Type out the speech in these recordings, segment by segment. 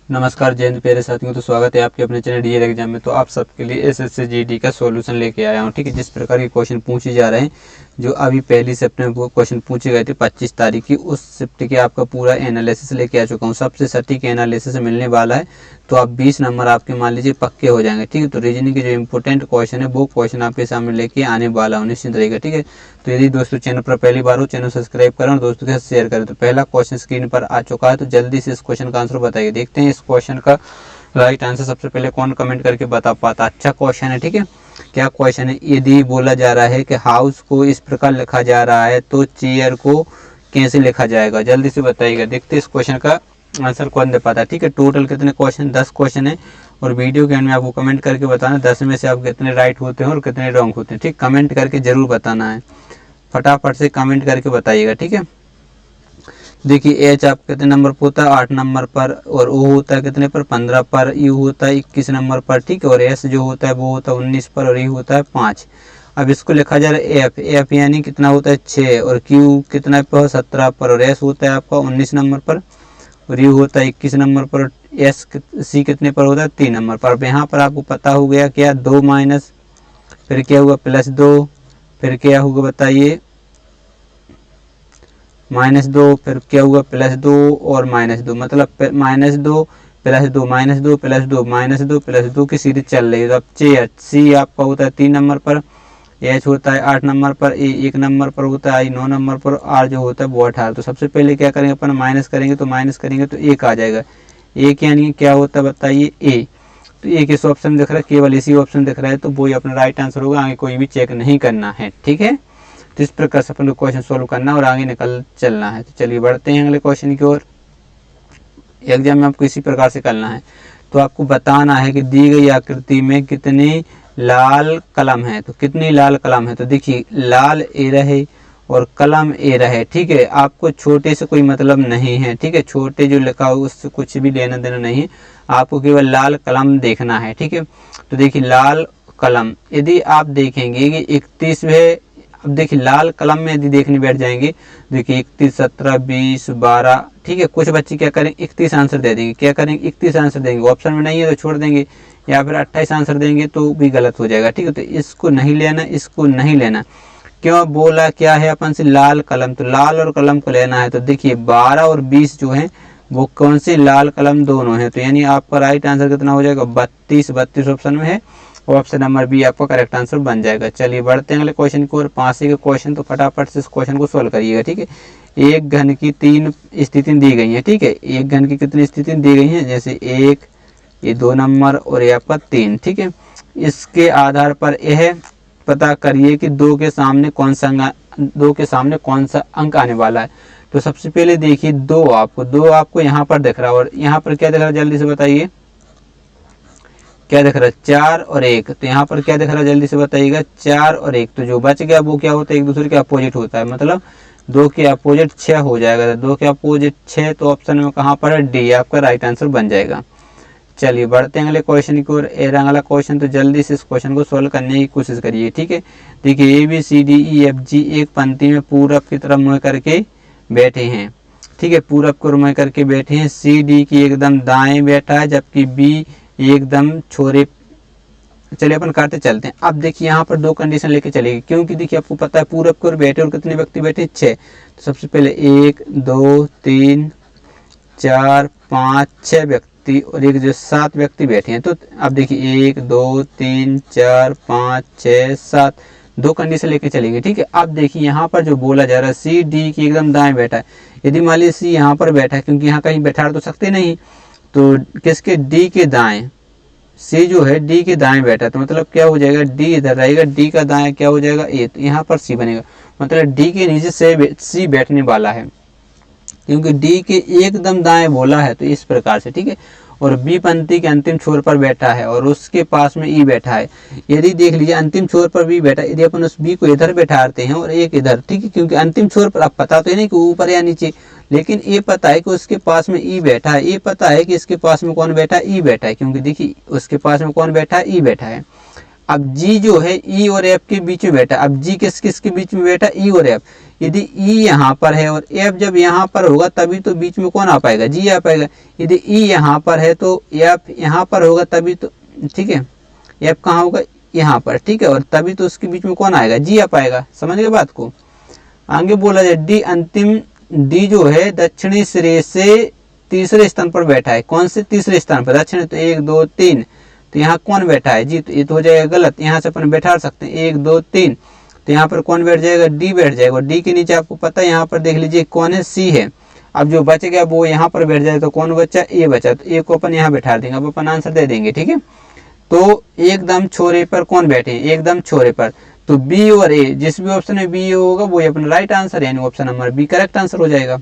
नमस्कार जय हिंद प्यारे साथियों। तो स्वागत है आपके अपने चैनल डीएल एग्जाम में। तो आप सबके लिए एसएससी जीडी का सॉल्यूशन लेके आया हूँ। ठीक है, जिस प्रकार के क्वेश्चन पूछे जा रहे हैं, जो अभी 1 सितंबर को क्वेश्चन पूछे गए थे 25 तारीख की, उस शिफ्ट के आपका पूरा एनालिसिस लेके आ चुका हूँ। सबसे सटीक एनालिसिस मिलने वाला है, तो आप 20 नंबर आपके मान लीजिए पक्के हो जाएंगे। ठीक है, तो रीजनिंग के जो इंपॉर्टेंट क्वेश्चन है वो क्वेश्चन आपके सामने लेके आने वाला हूँ निश्चित रहेगा। ठीक है, तो यदि दोस्तों चैनल पर पहली बार हो, चैनल सब्सक्राइब करें और दोस्तों के साथ शेयर करें। तो पहला क्वेश्चन स्क्रीन पर आ चुका है, तो जल्दी से इस क्वेश्चन का आंसर बताइए। देखते हैं इस क्वेश्चन का राइट आंसर सबसे पहले कौन कमेंट करके बता पाता। अच्छा क्वेश्चन है। ठीक है, क्या क्वेश्चन है? यदि बोला जा रहा है कि हाउस को इस प्रकार लिखा जा रहा है तो चेयर को कैसे लिखा जाएगा, जल्दी से बताइएगा। देखते हैं इस क्वेश्चन का आंसर कौन दे पाता है। ठीक है, टोटल कितने क्वेश्चन? 10 क्वेश्चन है और वीडियो के एंड में आपको कमेंट करके बताना 10 में से आप कितने राइट होते हैं और कितने रॉन्ग होते हैं। ठीक, कमेंट करके जरूर बताना है, फटाफट से कमेंट करके बताइएगा। ठीक है, देखिए एच आप कितने नंबर पर होता है? 8 नंबर पर। और ओ होता है कितने पर? 15 पर। यू होता है 21 नंबर पर। ठीक है, और एस जो होता है वो होता है 19 पर और ई होता है 5। अब इसको लिखा जा रहा है एफ। एफ यानी कितना होता है? 6। और क्यू कितना पर? 17 पर। और एस होता है आपका 19 नंबर पर और यू होता है 21 नंबर पर। एस सी कितने पर होता है? 3 नंबर पर। अब यहाँ पर आपको पता हो गया क्या? 2 माइनस, फिर क्या हुआ? +2, फिर क्या होगा बताइए? -2, फिर क्या हुआ? +2 और -2, मतलब -2 +2 -2 +2 -2 +2 की सीरीज चल रही है। तो अब चेयर सी आपका होता है 3 नंबर पर, एच होता है 8 नंबर पर, ए 1 नंबर पर होता है, आई 9 नंबर पर, आर जो होता है वो 18। तो सबसे पहले क्या करेंगे अपन? माइनस करेंगे, तो माइनस करेंगे तो 1 आ जाएगा। 1 यानी क्या होता है बताइए? ए। तो एक इस ऑप्शन दिख रहा है, केवल इसी ऑप्शन दिख रहा है, तो वही अपना राइट आंसर होगा। आगे कोई भी चेक नहीं करना है। ठीक है, तो इस प्रकार से अपन को क्वेश्चन सोल्व करना और आगे निकल चलना है। तो चलिए बढ़ते हैं अगले क्वेश्चन की ओर। एग्जाम में आपको इसी प्रकार से करना है। तो आपको बताना है कि दी गई आकृति में कितनी लाल कलम है। तो कितनी लाल कलम है? तो देखिए लाल ए रहे और कलम ए रहे। ठीक है, आपको छोटे से कोई मतलब नहीं है। ठीक है, छोटे जो लिखा हो उससे कुछ भी लेना देना नहीं है, आपको केवल लाल कलम देखना है। ठीक है, तो देखिए लाल कलम यदि आप देखेंगे कि 31 है। अब देखिए लाल कलम में यदि देखने बैठ जाएंगे, देखिए 31, 17, 20, 12। ठीक है, कुछ बच्चे क्या करेंगे? 31 आंसर दे देंगे। क्या करेंगे? 31 आंसर देंगे। ऑप्शन में नहीं है तो छोड़ देंगे, या फिर 28 आंसर देंगे तो भी गलत हो जाएगा। ठीक है, तो इसको नहीं लेना, इसको नहीं लेना। क्यों बोला क्या है अपन से? लाल कलम। तो लाल और कलम को लेना है। तो देखिए 12 और 20 जो है वो कौन सी? लाल कलम दोनों है। तो यानी आपका राइट आंसर कितना हो जाएगा? 32। 32 ऑप्शन में है, ऑप्शन नंबर बी आपका करेक्ट आंसर बन जाएगा। चलिए बढ़ते हैं अगले क्वेश्चन की ओर। 5 के क्वेश्चन, तो फटाफट से इस क्वेश्चन को सोल्व करिएगा। ठीक है, एक घन की 3 स्थिति दी गई है। ठीक है, एक घन की कितनी स्थिति दी गई है? जैसे 1, ये 2 नंबर और ये आपका 3। ठीक है, इसके आधार पर यह पता करिए कि 2 के सामने कौन सा अंक आने वाला है। तो सबसे पहले देखिए 2 आपको यहाँ पर दिख रहा है, और यहाँ पर क्या दिख रहा है जल्दी से बताइए? क्या दिख रहा है? 4 और 1। तो यहाँ पर क्या दिख रहा है जल्दी से बताइएगा? 4 और 1। तो जो बच गया वो क्या होता है? एक दूसरे के अपोजिट होता है, मतलब 2 के अपोजिट 6 हो जाएगा। 2 के अपोजिट 6, तो ऑप्शन में कहाँ पर है? डी आपका राइट आंसर बन जाएगा। चलिए बढ़ते हैं अगले क्वेश्चन की ओर। अगला क्वेश्चन, तो जल्दी से इस क्वेश्चन को सोल्व करने की कोशिश करिए। ठीक है, देखिए ABCDEFG एक पंक्ति में पूरब की तरफ मुँह करके बैठे हैं। ठीक है, पूरब को मुँह करके बैठे हैं। CD की एकदम दाएं बैठा है, जबकि B एकदम छोरे। चलिए अपन करते चलते हैं। अब देखिए यहाँ पर 2 कंडीशन लेके चलेगी, क्योंकि देखिए आपको पता है पूरब की ओर बैठे और कितने व्यक्ति बैठे? 6। तो सबसे पहले 1, 2, 3, 4, 5, 6 व्यक्ति और एक जो 7 व्यक्ति बैठे हैं। तो अब देखिए 1, 2, 3, 4, 5, 6, 7, 2 कंडीशन लेके चलेंगे। ठीक है, अब देखिए यहाँ पर जो बोला जा रहा है CD की एकदम दाएं बैठा है। यदि मान लीजिए सी यहाँ पर बैठा है, क्योंकि यहाँ कहीं बैठा तो सकते नहीं, तो किसके? D के दाएं। सी जो है D के दाएं बैठा है, तो मतलब क्या हो जाएगा? D इधर रहेगा, D का दाएं क्या हो जाएगा? A। तो यहाँ पर C बनेगा, मतलब D के नीचे से C बैठने वाला है, क्योंकि D के एकदम दाएं बोला है। तो इस प्रकार से। ठीक है, और B पंक्ति के अंतिम छोर पर बैठा है और उसके पास में E बैठा है। यदि देख लीजिए अंतिम छोर पर B बैठा है, यदि अपन उस B को इधर बैठाते हैं और एक इधर। ठीक है, क्योंकि अंतिम छोर पर अब पता तो है नहीं कि ऊपर या नीचे, लेकिन ये पता है कि उसके पास में E बैठा है। ये पता है कि इसके पास में कौन बैठा है? E बैठा है, क्योंकि देखिए उसके पास में कौन बैठा है? E बैठा है। अब G जो है E और F के बीच में बैठा। अब G किस किस के बीच में बैठा? E और F। यदि ई यहाँ पर है और एफ जब यहाँ पर होगा तभी तो बीच में कौन आ पाएगा, जी आ पाएगा। यदि ई यहाँ पर है तो एफ यहाँ पर होगा तभी तो, ठीक है, एफ कहाँ होगा, यहाँ पर, ठीक है, और तभी तो उसके बीच में कौन आएगा, जी आ पाएगा। समझ गए बात को। आगे बोला जाए डी अंतिम, डी जो है दक्षिणी सिरे से तीसरे स्थान पर बैठा है। कौन से तीसरे स्थान पर, दक्षिण, तो 1 2 3, तो यहाँ कौन बैठा है जी, तो ये तो हो जाएगा गलत, यहाँ से अपन बैठा सकते हैं 1 2 3, तो यहाँ पर कौन बैठ जाएगा, डी बैठ जाएगा। डी के नीचे आपको पता है यहाँ पर देख लीजिए कौन है, सी है। अब जो बच गया वो यहाँ पर बैठ जाए तो कौन बचा, ए बचा, तो ए को अपन यहाँ बैठा देंगे। अब अपन आंसर दे देंगे, ठीक है। तो एकदम छोरे पर कौन बैठे हैं, एकदम छोरे पर, तो बी और ए, जिस भी ऑप्शन में बी होगा वो अपना राइट आंसर है, यानी option number B correct answer हो जाएगा।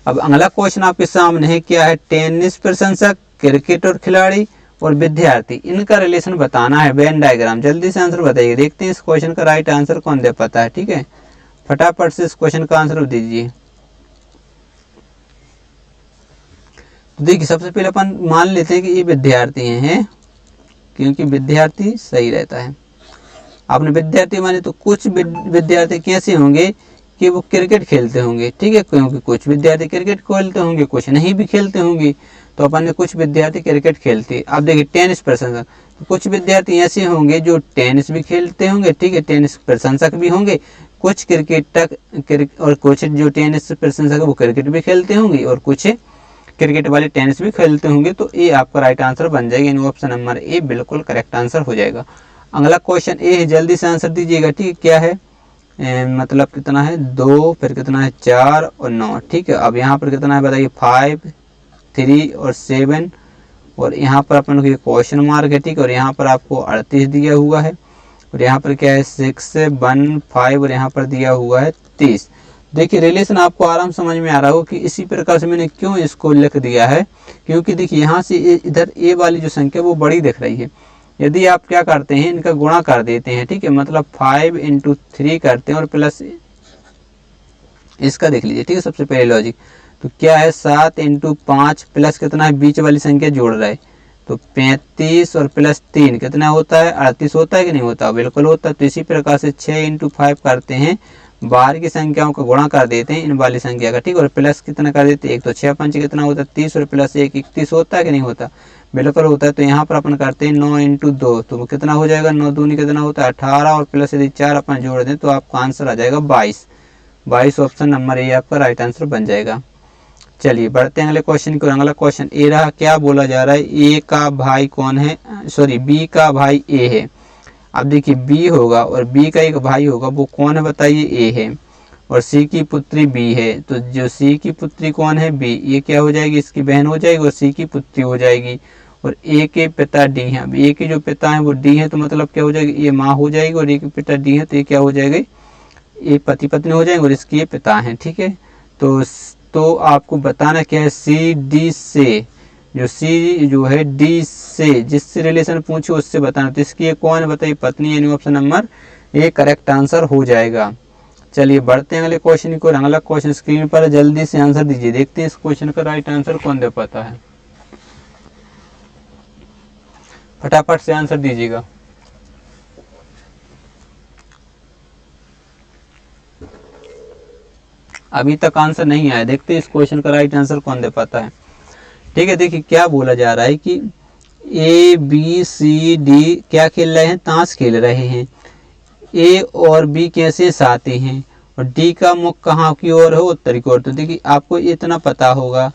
अब अगला क्वेश्चन आपके सामने है, क्या है, टेनिस प्रशंसक, क्रिकेट और खिलाड़ी और विद्यार्थी, इनका रिलेशन बताना है, वेन डायग्राम। जल्दी से आंसर बताइए, देखते हैं इस क्वेश्चन का राइट आंसर कौन दे पाता है, ठीक है। फटाफट से इस क्वेश्चन का आंसर दीजिए। तो देखिए सबसे पहले अपन मान लेते हैं कि ये विद्यार्थी हैं, क्योंकि विद्यार्थी सही रहता है। आपने विद्यार्थी माने तो कुछ विद्यार्थी कैसे होंगे कि वो क्रिकेट खेलते होंगे, ठीक है, क्योंकि कुछ विद्यार्थी क्रिकेट खेलते होंगे, कुछ नहीं भी खेलते होंगे, तो अपन ने कुछ विद्यार्थी क्रिकेट खेलते। अब देखिए टेनिस प्रशंसक, तो कुछ विद्यार्थी ऐसे होंगे जो टेनिस भी खेलते होंगे, ठीक है, टेनिस प्रशंसक भी होंगे, कुछ और कुछ जो टेनिस प्रशंसक है वो क्रिकेट भी खेलते होंगे और कुछ क्रिकेट वाले टेनिस भी खेलते होंगे। तो ये आपका राइट आंसर बन जाएगा, यानी ऑप्शन नंबर ए बिल्कुल करेक्ट आंसर हो जाएगा। अगला क्वेश्चन ए है, जल्दी से आंसर दीजिएगा, ठीक है। क्या है, मतलब कितना है, 2, फिर कितना है 4 और 9, ठीक है। अब यहाँ पर कितना है बताइए, 5 3 और 7, और यहाँ पर अपन को क्वेश्चन मार्क है, ठीक है, और यहाँ पर आपको 38 दिया हुआ है, और यहाँ पर क्या है 6 1 5, और यहाँ पर दिया हुआ है 30। देखिए रिलेशन आपको आराम समझ में आ रहा हो कि इसी प्रकार से मैंने क्यों इसको लिख दिया है, क्योंकि देखिए यहाँ से इधर ए वाली जो संख्या वो बड़ी दिख रही है। यदि आप क्या करते हैं, इनका गुणा कर देते हैं, ठीक है, मतलब 5 × 3 करते हैं और प्लस इसका देख लीजिए, ठीक है, सबसे पहले लॉजिक। तो क्या है 7 × 5 प्लस कितना है, बीच वाली संख्या जोड़ रहा है, तो 35 और प्लस 3 कितना होता है, 38 होता है कि नहीं होता, बिल्कुल होता है। तो इसी प्रकार से 6 × 5 करते हैं, बाहर की संख्याओं का गुणा कर देते हैं इन वाली संख्या का, ठीक, और प्लस कितना कर देते हैं, एक तो 6 5 कितना होता है 30 और प्लस 1 31 होता है कि नहीं होता, बिल्कुल होता है। तो यहाँ पर अपन करते हैं 9 × 2, तो कितना हो जाएगा, 9 दूनी कितना होता है 18, और प्लस यदि 4 अपन जोड़ दें तो आपका आंसर आ जाएगा 22। ऑप्शन नंबर ए आपका राइट आंसर बन जाएगा। चलिए बढ़ते हैं अगले क्वेश्चन की ओर। अगला क्वेश्चन ए रहा, क्या बोला जा रहा है, ए का भाई कौन है, सॉरी बी का भाई ए है। अब देखिए बी होगा और बी का एक भाई होगा, वो कौन है बताइए, ए है, और सी की पुत्री बी है। तो जो सी की पुत्री कौन है, बी, ये क्या हो जाएगी, इसकी बहन हो जाएगी और सी की पुत्री हो जाएगी। और ए के पिता डी हैं, अब ए के जो पिता हैं वो डी हैं, तो मतलब क्या हो जाएगी, ये माँ हो जाएगी, और ए के पिता डी हैं, तो ये क्या हो जाएगी, ये पति पत्नी हो जाएंगे, और इसके ये पिता हैं, ठीक है। तो आपको बताना क्या है, सी डी से, जो सी जो है डी से जिससे रिलेशन पूछे उससे बताना, तो इसकी कौन है बताइए, पत्नी, यानी option number A correct answer हो जाएगा। चलिए बढ़ते हैं अगले क्वेश्चन को। अगला क्वेश्चन स्क्रीन पर जल्दी से आंसर दीजिए, देखते हैं इस क्वेश्चन का राइट आंसर कौन दे पाता है, फटाफट से आंसर दीजिएगा। अभी तक आंसर नहीं आया, देखते हैं इस क्वेश्चन का राइट आंसर कौन दे पाता है, ठीक है। देखिए क्या बोला जा रहा है कि ए बी सी डी क्या खेल रहे हैं, ताश खेल रहे हैं। ए और बी कैसे साथी हैं, और डी का मुख कहाँ की ओर है, उत्तर की ओर। तो देखिए आपको इतना पता होगा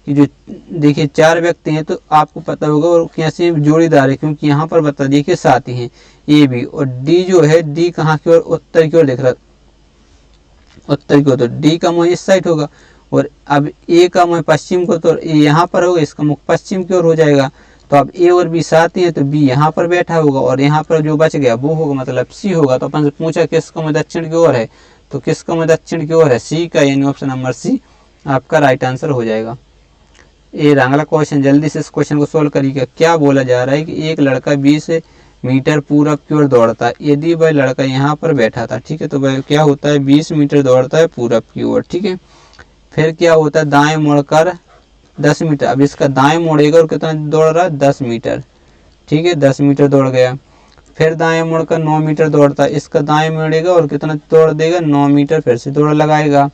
कि जो देखिए 4 व्यक्ति हैं, तो आपको पता होगा और कैसे जोड़ीदार है, क्योंकि यहाँ पर बता दिए कि साथी हैं ए बी, और डी जो है डी कहाँ की ओर, उत्तर की ओर दिख रहा, उत्तर की ओर, तो डी का मुँह इस साइड होगा, और अब ए का मुँह पश्चिम को, तो ए यहाँ पर होगा, इसका मुख पश्चिम की ओर हो जाएगा। तो अब ए और बी साथ ही है, तो बी यहाँ पर बैठा होगा, और यहाँ पर जो बच गया वो होगा, मतलब सी होगा। तो अपन से पूछा किसका मुँह दक्षिण की ओर है, तो किसका मुँह दक्षिण की ओर है, सी का, यानी ऑप्शन नंबर सी आपका राइट आंसर हो जाएगा। ये अगला क्वेश्चन, जल्दी से इस क्वेश्चन को सोल्व करिएगा। क्या बोला जा रहा है कि एक लड़का 20 मीटर पूरब की ओर दौड़ता है, यदि वह लड़का यहाँ पर बैठा था, ठीक है, तो वह क्या होता है 20 मीटर दौड़ता है पूरब की ओर, ठीक है। फिर क्या होता है, दाएं मुड़कर 10 मीटर, अब इसका दाएं मुड़ेगा और कितना दौड़ रहा है 10 मीटर, ठीक है, 10 मीटर दौड़ गया। फिर दाएं मुड़कर 9 मीटर दौड़ता है, इसका दाएं मुड़ेगा और कितना दौड़ देगा 9 मीटर, फिर से दौड़ लगाएगा।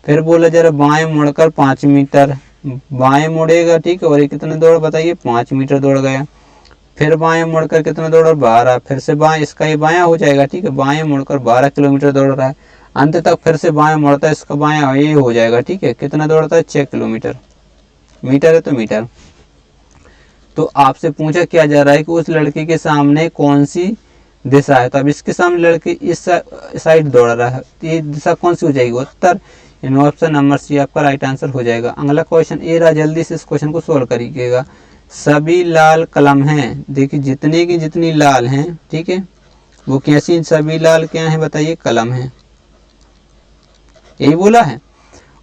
फिर बोला जरा बाएं मुड़कर 5 मीटर, बाएं मुड़ेगा ठीक है, और ये कितने दौड़ बताइए 5 मीटर दौड़ गया। फिर बाएं मुड़कर कितना दौड़ा 12, फिर से बाएं, इसका ये बायां हो जाएगा ठीक है, बाएं मुड़कर 12 किलोमीटर दौड़ रहा है। अंत तक फिर से बाएं मुड़ता है, इसका बायां ये हो जाएगा ठीक है, कितना दौड़ता है 6 किलोमीटर, मीटर है तो मीटर। तो आपसे पूछा क्या जा रहा है कि उस लड़के के सामने कौन सी दिशा है, तो अब इसके सामने लड़के इस साइड दौड़ रहा है, तो ये दिशा कौन सी हो जाएगी उत्तर, यानी ऑप्शन नंबर सी आपका राइट आंसर हो जाएगा। अगला क्वेश्चन ए रहा, जल्दी से इस क्वेश्चन को सोल्व करिएगा। सभी लाल कलम हैं, देखिए जितनी की जितनी लाल हैं ठीक है, वो कैसी सभी लाल क्या है बताइए कलम है, यही बोला है।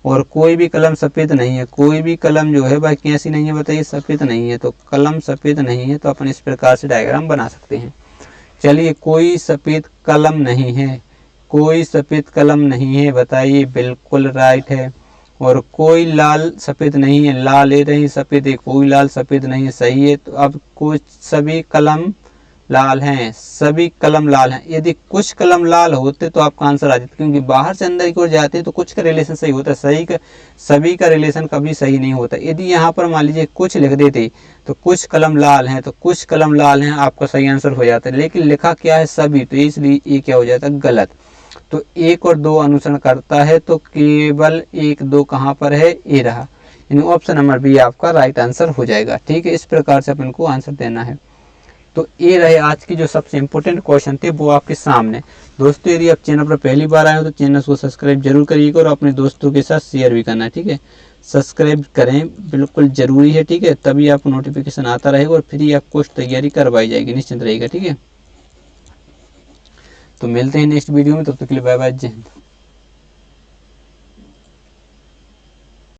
और कोई भी कलम सफ़ेद नहीं है, कोई भी कलम जो है भाई कैसी नहीं है बताइए सफ़ेद नहीं है, तो कलम सफ़ेद नहीं है, तो अपन इस प्रकार से डायग्राम बना सकते हैं। चलिए कोई सफ़ेद कलम नहीं है, कोई सफ़ेद कलम नहीं है बताइए बिल्कुल राइट है। और कोई लाल सफ़ेद नहीं है, लाल ये रही सफ़ेद है, कोई लाल सफ़ेद नहीं है सही है। तो अब कुछ सभी कलम लाल हैं, सभी कलम लाल हैं। यदि कुछ कलम लाल होते तो आपका आंसर आ जाता, क्योंकि बाहर से अंदर की ओर जाते हैं तो कुछ का रिलेशन सही होता है, सही का सभी का रिलेशन कभी सही नहीं होता। यदि यहाँ पर मान लीजिए कुछ लिख देते तो कुछ कलम लाल हैं, तो कुछ कलम लाल हैं आपका सही आंसर हो जाता है, लेकिन लिखा क्या है सभी, तो इसलिए ये क्या हो जाता है गलत। तो 1 और 2 अनुसरण करता है, तो केवल 1 2 कहाँ पर है, ए रहा, यानी ऑप्शन नंबर बी आपका राइट आंसर हो जाएगा ठीक है। इस प्रकार से अपन को आंसर देना है। तो ये रहे आज की जो सबसे इम्पोर्टेंट क्वेश्चन थे वो आपके सामने। दोस्तों यदि आप चैनल पर पहली बार आए हो तो चैनल को सब्सक्राइब जरूर करिएगा और अपने दोस्तों के साथ शेयर भी करना ठीक है, सब्सक्राइब करें बिल्कुल जरूरी है ठीक है, तभी आपको नोटिफिकेशन आता रहेगा और फ्री आपको तैयारी करवाई जाएगी, निश्चिंत रहेगा ठीक है। तो मिलते हैं नेक्स्ट वीडियो में, तब तक के लिए बाय बाय, जय हिंद।